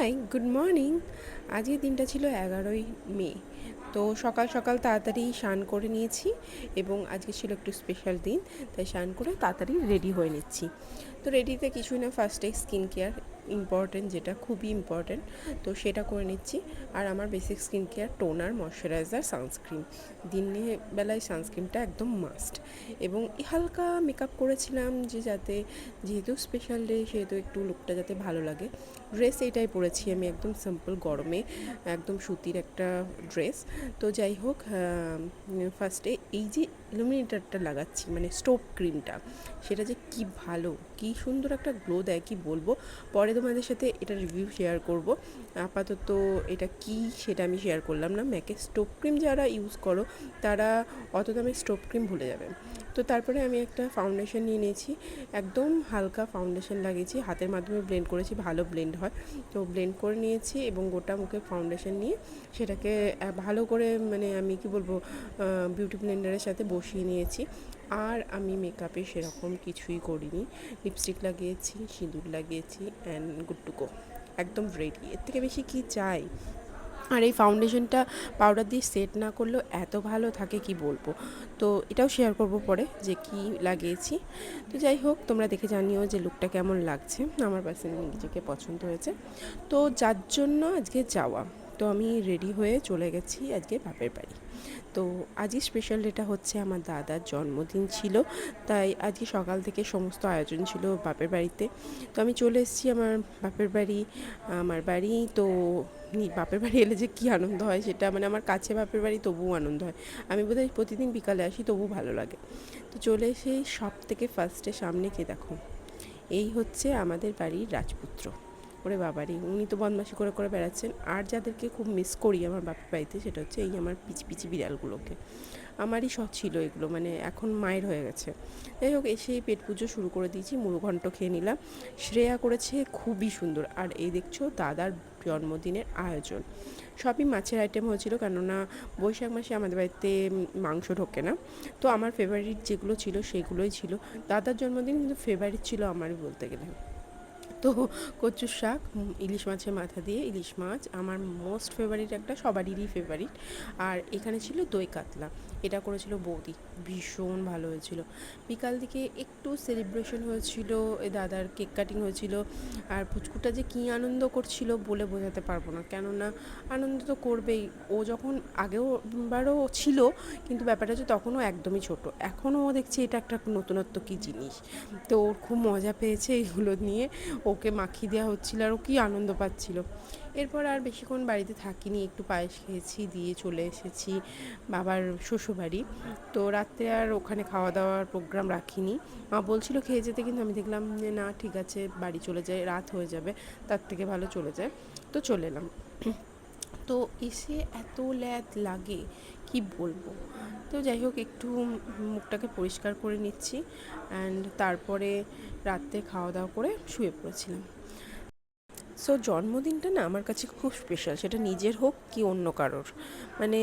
High, good morning. আজকের দিনটা ছিল 11ই মে। তো সকাল সকাল তাড়াতাড়ি স্নান করে নিয়েছি এবং আজকে ছিল একটু স্পেশাল দিন, তাই স্নান করে তাড়াতাড়ি রেডি হয়ে নিচ্ছি। তো রেডিতে কিছুই না, ফার্স্টে স্কিন কেয়ার ইম্পর্টেন্ট, যেটা খুবই ইম্পর্টেন্ট, তো সেটা করে নিচ্ছি। আর আমার basic skin care toner, moisturiser, sunscreen. দিনের বেলায় সানস্ক্রিনটা একদম মাস্ট। এবং হালকা মেকআপ করেছিলাম যে যাতে, যেহেতু স্পেশাল ডে সেহেতু একটু লুকটা যাতে ভালো লাগে। ড্রেস এটাই পরেছি আমি, একদম সিম্পল গরমে একদম সুতির একটা ড্রেস। তো যাই হোক, ফার্স্টে এই যে ইলুমিনেটারটা লাগাচ্ছি, মানে স্টোভ ক্রিমটা, সেটা যে কি ভালো, কি সুন্দর একটা গ্লো দেয়, কি বলবো। পরে তোমাদের সাথে এটা রিভিউ শেয়ার করব। আপাতত এটা কি সেটা আমি শেয়ার করলাম না। ম্যাকের স্টোভ ক্রিম যারা ইউজ করো তারা অত দামের স্টোভ ক্রিম ভুলে যাবে। তো তারপরে আমি একটা ফাউন্ডেশন নিয়ে নিয়েছি, একদম হালকা ফাউন্ডেশন লাগিয়েছি, হাতের মাধ্যমে ব্লেন্ড করেছি, ভালো ব্লেন্ড হয়। তো ব্লেন্ড করে নিয়েছি এবং গোটা মুখে ফাউন্ডেশন নিয়ে সেটাকে ভালো করে, মানে আমি কি বলবো, বিউটি ব্লেন্ডারের সাথে বসিয়ে নিয়েছি। আর আমি মেকআপে সেরকম কিছুই করিনি, লিপস্টিক লাগিয়েছি, সিঁদুর লাগিয়েছি, অ্যান্ড গুড টু গো, একদম রেডি। এর থেকে বেশি কি চাই। আর এই ফাউন্ডেশনটা পাউডার দিয়ে সেট না করলেও এত ভালো থাকে, কি বলবো। তো এটাও শেয়ার করব পরে যে কি লাগিয়েছি। তো যাই হোক, তোমরা দেখে জানিও যে লুকটা কেমন লাগছে। আমার পার্সোনালি নিজেকে পছন্দ হয়েছে। তো যার জন্য আজকে যাওয়া, তো আমি রেডি হয়ে চলে গেছি আজকে বাপের বাড়ি। তো আজকে স্পেশাল ডেটা হচ্ছে আমার দাদার জন্মদিন ছিল, তাই আজকে সকাল থেকে সমস্ত আয়োজন ছিল বাপের বাড়িতে। তো আমি চলে এসেছি আমার বাপের বাড়ি। আমার বাড়ি তো, বাপের বাড়ি এলে যে কী আনন্দ হয় সেটা, মানে আমার কাছে বাপের বাড়ি তবুও আনন্দ হয়। আমি বোধহয় প্রতিদিন বিকালে আসি তবু ভালো লাগে। তো চলে এসে সব থেকে ফার্স্টে সামনে কে দেখো, এই হচ্ছে আমাদের বাড়ির রাজপুত্র। ওরে বাবারি, উনি তো বদমাশি করে করে বেড়াচ্ছেন। আর যাদেরকে খুব মিস করি আমার বাপের বাড়িতে, সেটা হচ্ছে এই আমার পিচি পিচি বিড়ালগুলোকে। আমারই সব ছিল এগুলো, মানে এখন মায়ের হয়ে গেছে। যাই হোক, এসেই পেট পুজো শুরু করে দিয়েছি, মুড়োঘণ্ট খেয়ে নিলাম। শ্রেয়া করেছে খুবই সুন্দর। আর এই দেখছো দাদার জন্মদিনের আয়োজন, সবই মাছের আইটেম হয়েছিল, কেননা বৈশাখ মাসে আমাদের বাড়িতে মাংস ঢোকে না। তো আমার ফেভারিট যেগুলো ছিল সেগুলোই ছিল। দাদার জন্মদিন কিন্তু ফেভারিট ছিল আমারই বলতে গেলে। তো কচুর শাক, ইলিশ মাছের মাথা দিয়ে ইলিশ মাছ আমার মোস্ট ফেভারিট, একটা সবারই ফেভারিট। আর এখানে ছিল দই কাতলা, এটা করেছিল বৌদি, ভীষণ ভালো হয়েছিল। বিকাল দিকে একটু সেলিব্রেশন হয়েছিল, এ দাদার কেক কাটিং হয়েছিল। আর পুচকুটা যে কী আনন্দ করছিল বলে বোঝাতে পারবো না, কেননা আনন্দ তো করবেই। ও যখন আগেও বারও ছিল, কিন্তু ব্যাপারটা হচ্ছে তখনও একদমই ছোট, এখনও ও দেখছি এটা একটা নতুনত্ব কী জিনিস। তো ওর খুব মজা পেয়েছে এইগুলো নিয়ে, ওকে মাখিয়ে দেওয়া হচ্ছিলো আর ও কী আনন্দ পাচ্ছিল। এরপর আর বেশিক্ষণ বাড়িতে থাকিনি, একটু পায়েস খেয়েছি, দিয়ে চলে এসেছি বাবার শ্বশুরবাড়ি। তো রাত্রে আর ওখানে খাওয়া দাওয়ার প্রোগ্রাম রাখিনি, মা বলছিল খেয়ে যেতে, কিন্তু আমি দেখলাম যে না, ঠিক আছে বাড়ি চলে যায়, রাত হয়ে যাবে, তার থেকে ভালো চলে যায়। তো চলে এলাম। তো এসে এত ল্যাদ লাগে কি বলবো। তো যাই হোক, একটু মুখটাকে পরিষ্কার করে নিচ্ছি, অ্যান্ড তারপরে রাত্রে খাওয়া দাওয়া করে শুয়ে পড়েছিলাম। সো জন্মদিনটা না আমার কাছে খুব স্পেশাল, সেটা নিজের হোক কি অন্য কারোর। মানে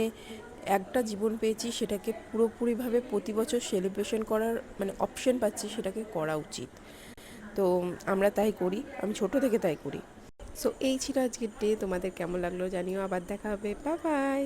একটা জীবন পেয়েছি, সেটাকে পুরোপুরিভাবে প্রতি বছর সেলিব্রেশন করার মানে অপশন পাচ্ছি, সেটাকে করা উচিত। তো আমরা তাই করি, আমি ছোট থেকে তাই করি। সো এই ছিল আজকের ডে। তোমাদের কেমন লাগলো জানিও। আবার দেখা হবে, বাই বাই।